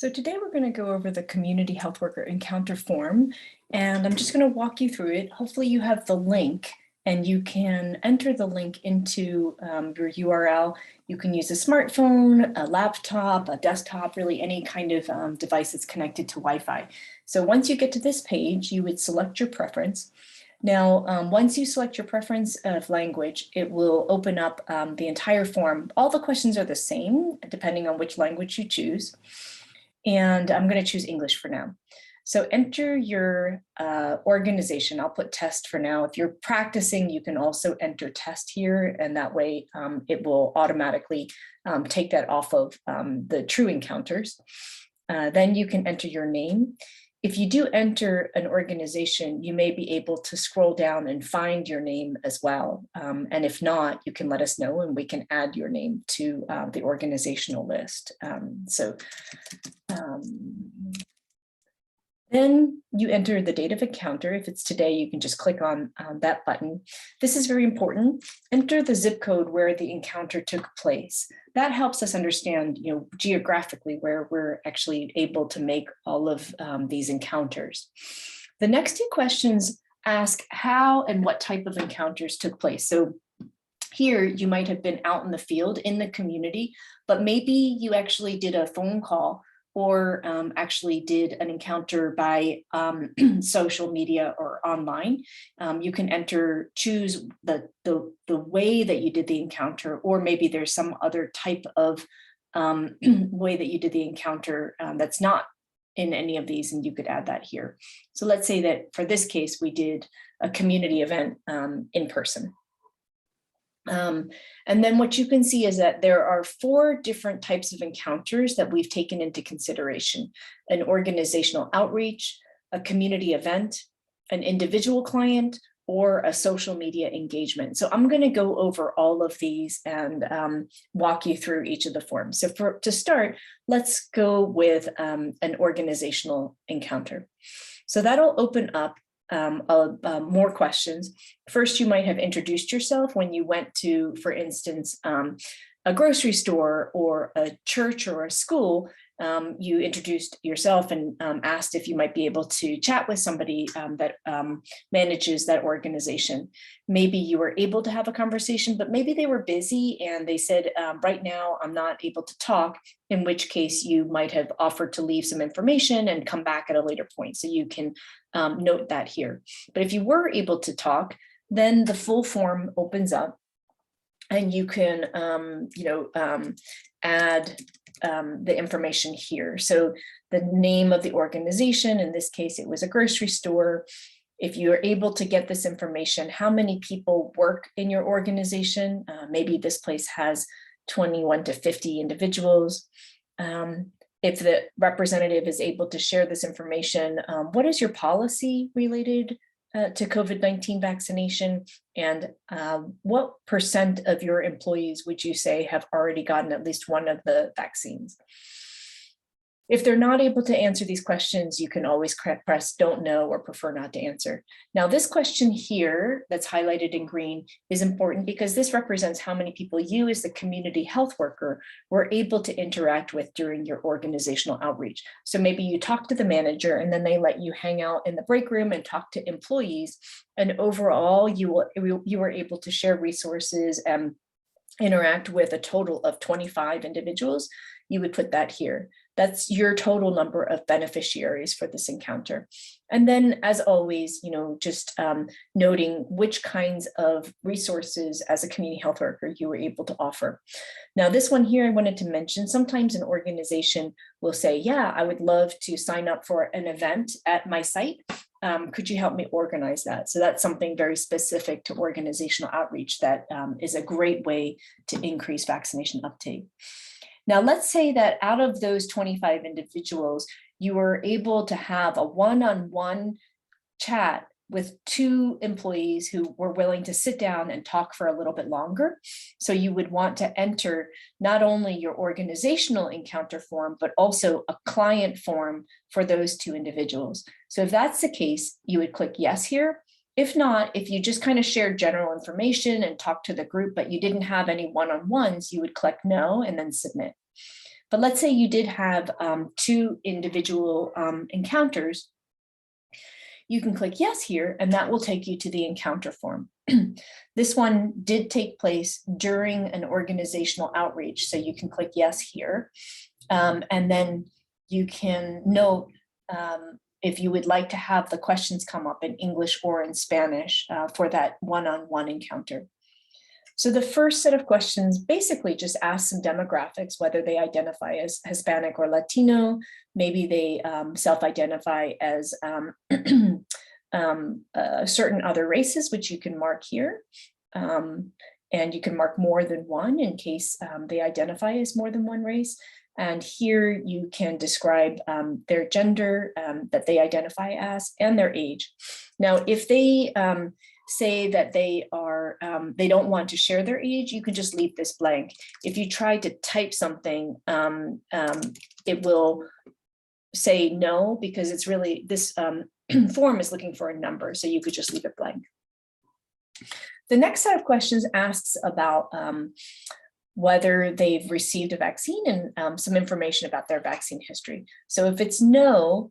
So today we're going to go over the community health worker encounter form, and I'm just going to walk you through it. Hopefully you have the link and you can enter the link into your URL. You can use a smartphone, a laptop, a desktop, really any kind of device that's connected to Wi-Fi. So once you get to this page, you would select your preference. Now, once you select your preference of language, it will open up the entire form. All the questions are the same, depending on which language you choose. And I'm going to choose English for now. So enter your organization. I'll put test for now. If you're practicing, you can also enter test here, and that way it will automatically take that off of the true encounters. Then you can enter your name. If you do enter an organization, you may be able to scroll down and find your name as well. And if not, you can let us know and we can add your name to the organizational list. Then you enter the date of encounter. If it's today, you can just click on that button. This is very important. Enter the zip code where the encounter took place. That helps us understand, geographically where we're actually able to make all of these encounters. The next two questions ask how and what type of encounters took place. So here you might have been out in the field in the community, but maybe you actually did a phone call or actually did an encounter by social media or online. You can choose the way that you did the encounter, or maybe there's some other type of way that you did the encounter that's not in any of these, and you could add that here. So let's say that for this case, we did a community event in person. And then what you can see is that there are 4 different types of encounters that we've taken into consideration: an organizational outreach, a community event, an individual client, or a social media engagement. So I'm going to go over all of these and walk you through each of the forms. So to start, let's go with an organizational encounter. So that'll open up more questions. First, you might have introduced yourself when you went to, for instance, a grocery store or a church or a school. You introduced yourself and asked if you might be able to chat with somebody that manages that organization. Maybe you were able to have a conversation, but maybe they were busy and they said, right now I'm not able to talk, in which case you might have offered to leave some information and come back at a later point. So you can note that here. But if you were able to talk, then the full form opens up and you can, add the information here. So the name of the organization, in this case, it was a grocery store. If you're able to get this information, how many people work in your organization? Maybe this place has 21 to 50 individuals. If the representative is able to share this information, what is your policy related to COVID-19 vaccination, and what % of your employees would you say have already gotten at least one of the vaccines? If they're not able to answer these questions, you can always press don't know or prefer not to answer. Now, this question here that's highlighted in green is important because this represents how many people you as the community health worker were able to interact with during your organizational outreach. So maybe you talk to the manager and then they let you hang out in the break room and talk to employees. And overall, you were able to share resources and interact with a total of 25 individuals. You would put that here. That's your total number of beneficiaries for this encounter. And then, as always, just noting which kinds of resources as a community health worker you were able to offer. Now, this one here I wanted to mention, sometimes an organization will say, yeah, I would love to sign up for an event at my site. Could you help me organize that? So that's something very specific to organizational outreach that is a great way to increase vaccination uptake. Now, let's say that out of those 25 individuals, you were able to have a one-on-one chat with 2 employees who were willing to sit down and talk for a little bit longer. So you would want to enter not only your organizational encounter form, but also a client form for those 2 individuals. So if that's the case, you would click yes here. If not, if you just kind of shared general information and talked to the group, but you didn't have any one-on-ones, you would click no and then submit. But let's say you did have 2 individual encounters. You can click yes here, and that will take you to the encounter form. This one did take place during an organizational outreach, so you can click yes here. And then you can note if you would like to have the questions come up in English or in Spanish for that one-on-one encounter. So the first set of questions basically just ask some demographics, whether they identify as Hispanic or Latino, maybe they self-identify as certain other races, which you can mark here. And you can mark more than one in case they identify as more than one race. And here you can describe their gender that they identify as and their age. Now, if they say that they are, they don't want to share their age, you can just leave this blank. If you try to type something, it will say no, because it's really, this form is looking for a number, so you could just leave it blank. The next set of questions asks about whether they've received a vaccine and some information about their vaccine history. So if it's no,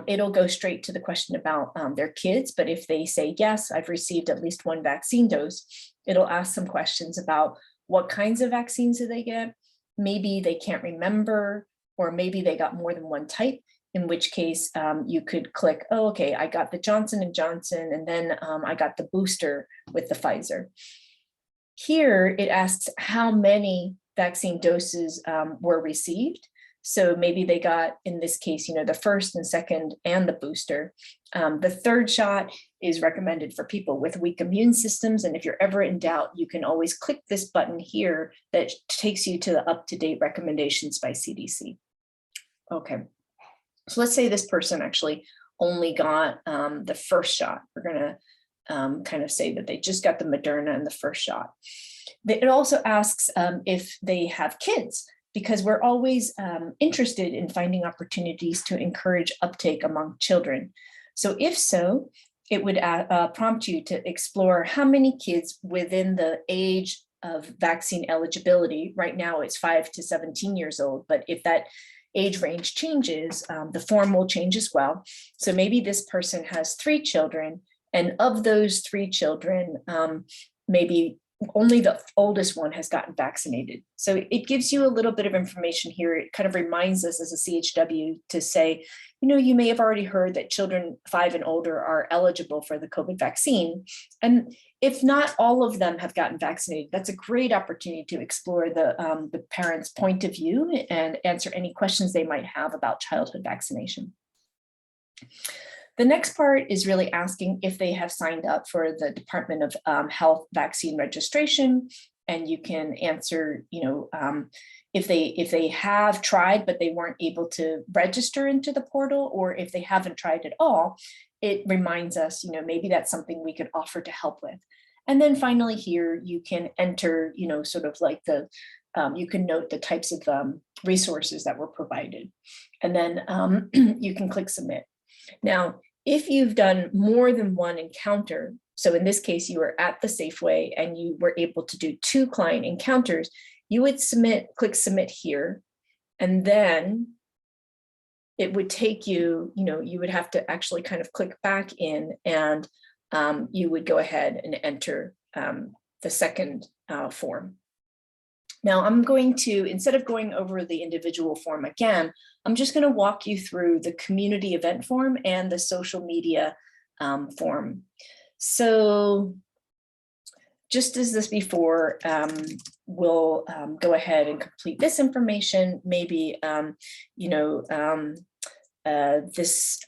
it'll go straight to the question about their kids. But if they say, yes, I've received at least 1 vaccine dose, it'll ask some questions about what kinds of vaccines did they get. Maybe they can't remember, or maybe they got more than 1 type, in which case you could click, oh, okay, I got the Johnson & Johnson, and then I got the booster with the Pfizer. Here, it asks how many vaccine doses were received. So maybe they got, in this case, the first and second and the booster. The 3rd shot is recommended for people with weak immune systems. And if you're ever in doubt, you can always click this button here that takes you to the up-to-date recommendations by CDC. Okay, so let's say this person actually only got the 1st shot. We're gonna kind of say that they just got the Moderna and the 1st shot. It also asks if they have kids, because we're always interested in finding opportunities to encourage uptake among children. So if so, it would prompt you to explore how many kids within the age of vaccine eligibility. Right now it's 5 to 17 years old, but if that age range changes, the form will change as well. So maybe this person has 3 children, and of those 3 children, maybe only the oldest one has gotten vaccinated. So it gives you a little bit of information here. It kind of reminds us as a CHW to say, you may have already heard that children 5 and older are eligible for the COVID vaccine. And if not all of them have gotten vaccinated, that's a great opportunity to explore the parents' point of view and answer any questions they might have about childhood vaccination. The next part is really asking if they have signed up for the Department of Health vaccine registration, and you can answer, if they have tried but they weren't able to register into the portal, or if they haven't tried at all, it reminds us, maybe that's something we could offer to help with. And then finally here, you can enter, sort of like you can note the types of resources that were provided, and then you can click submit. Now, if you've done more than 1 encounter, so in this case, you were at the Safeway and you were able to do 2 client encounters, you would click submit here, and then it would take you, you would have to actually kind of click back in, and you would go ahead and enter the second form. Now I'm going to, instead of going over the individual form again, I'm just going to walk you through the community event form and the social media form. So just as this before, we'll go ahead and complete this information. Maybe, this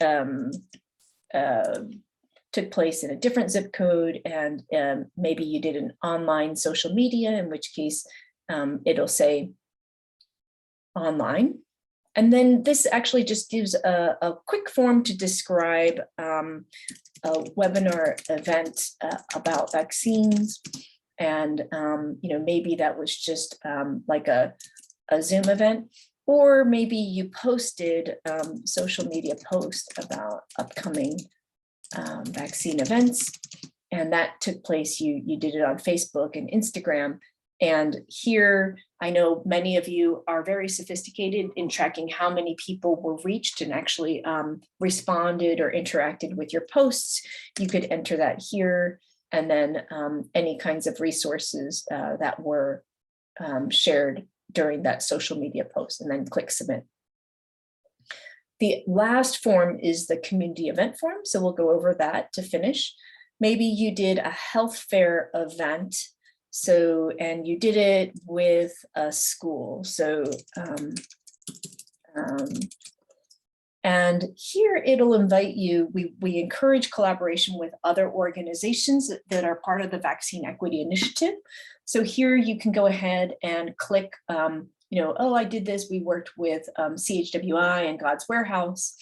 took place in a different zip code, and maybe you did an online social media, in which case it'll say online. And then this actually just gives a quick form to describe a webinar event about vaccines. And maybe that was just like a Zoom event, or maybe you posted social media post about upcoming vaccine events, and that took place, you did it on Facebook and Instagram, And here, I know many of you are very sophisticated in tracking how many people were reached and actually responded or interacted with your posts. You could enter that here, and then any kinds of resources that were shared during that social media post, and then click submit. The last form is the community event form. So we'll go over that to finish. Maybe you did a health fair event. So, and you did it with a school. So, and here it'll invite you, we encourage collaboration with other organizations that are part of the Vaccine Equity Initiative. So here you can go ahead and click, you know, oh, I did this, we worked with CHWI and God's Warehouse.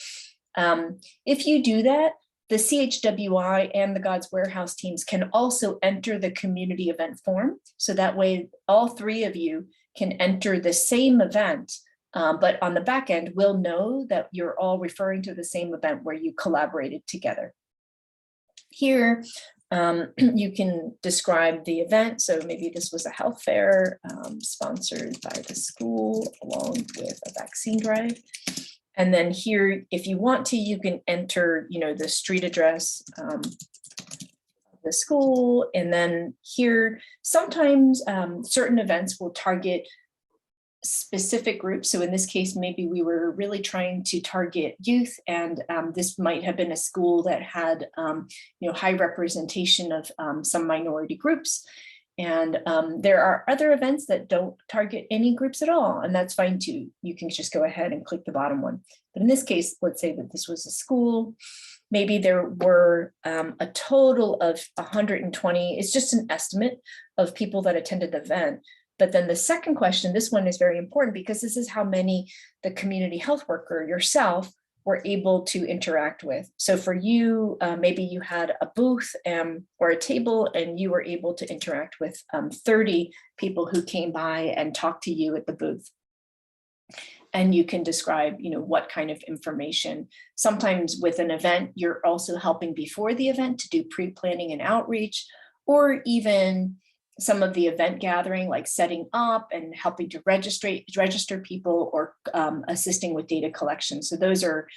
If you do that, the CHWI and the God's Warehouse teams can also enter the community event form. So that way, all three of you can enter the same event, but on the back end, we'll know that you're all referring to the same event where you collaborated together. Here, you can describe the event. So maybe this was a health fair sponsored by the school along with a vaccine drive. And then here, if you want to, you can enter, you know, the street address of the school. And then here, sometimes certain events will target specific groups. So in this case, maybe we were really trying to target youth, and this might have been a school that had, you know, high representation of some minority groups. And there are other events that don't target any groups at all, and that's fine too. You can just go ahead and click the bottom one. But in this case, let's say that this was a school. Maybe there were a total of 120. It's just an estimate of people that attended the event. But then the second question, this one is very important because this is how many the community health worker yourself were able to interact with. So for you, maybe you had a booth or a table and you were able to interact with 30 people who came by and talked to you at the booth. And you can describe, you know, what kind of information. Sometimes with an event, you're also helping before the event to do pre-planning and outreach, or even some of the event gathering, like setting up and helping to register people, or assisting with data collection. So those are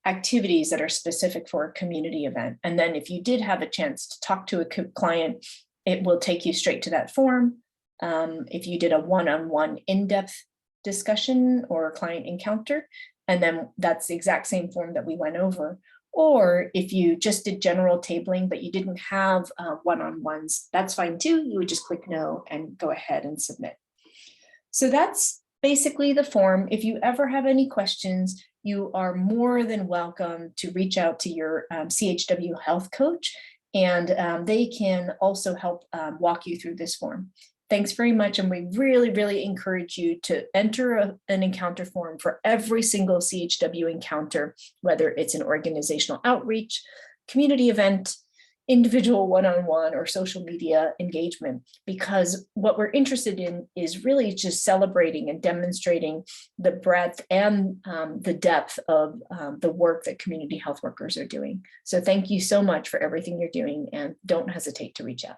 activities that are specific for a community event. And then if you did have a chance to talk to a client, it will take you straight to that form. If you did a one-on-one in-depth discussion or client encounter, and then that's the exact same form that we went over. Or if you just did general tabling, but you didn't have one-on-ones, that's fine too. You would just click no and go ahead and submit. So that's basically the form. If you ever have any questions, you are more than welcome to reach out to your CHW health coach, and they can also help walk you through this form. Thanks very much, and we really, really encourage you to enter an encounter form for every single CHW encounter, whether it's an organizational outreach, community event, individual one-on-one, or social media engagement, because what we're interested in is really just celebrating and demonstrating the breadth and the depth of the work that community health workers are doing. So thank you so much for everything you're doing, and don't hesitate to reach out.